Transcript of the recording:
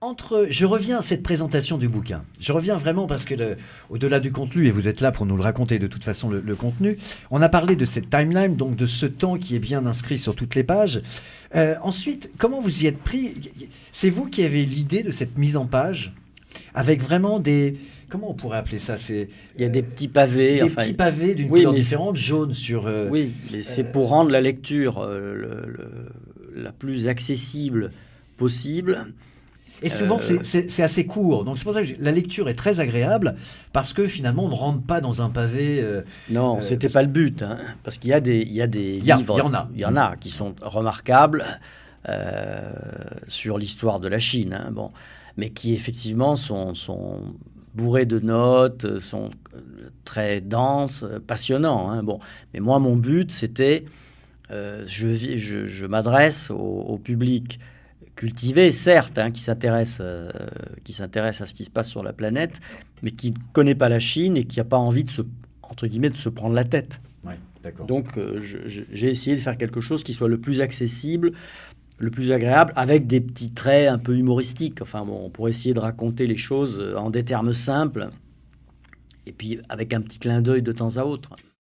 Je reviens à cette présentation du bouquin. Je reviens vraiment parce que, au-delà du contenu, et vous êtes là pour nous le raconter de toute façon, le contenu, on a parlé de cette timeline, donc de ce temps qui est bien inscrit sur toutes les pages. Ensuite, comment vous y êtes pris? C'est vous qui avez l'idée de cette mise en page, avec vraiment des... Comment on pourrait appeler ça? C'est Il y a des petits pavés. des petits pavés d'une oui, couleur mais différente, jaune sur... oui, mais c'est pour rendre la lecture la plus accessible possible. Et souvent, c'est assez court. Donc, c'est pour ça que la lecture est très agréable, parce que finalement, on ne rentre pas dans un pavé. Non, c'était pas le but, hein, parce qu'il y a des livres, il y en a qui sont remarquables sur l'histoire de la Chine, hein, bon, mais qui effectivement sont bourrés de notes, sont très denses, passionnants, hein, bon. Mais moi, mon but, c'était, je m'adresse au public cultivé, certes, hein, qui s'intéresse à ce qui se passe sur la planète, mais qui ne connaît pas la Chine et qui n'a pas envie entre guillemets, de se prendre la tête. Ouais, d'accord. Donc, j'ai essayé de faire quelque chose qui soit le plus accessible, le plus agréable, avec des petits traits un peu humoristiques. Enfin bon, pour essayer de raconter les choses en des termes simples, et puis avec un petit clin d'œil de temps à autre.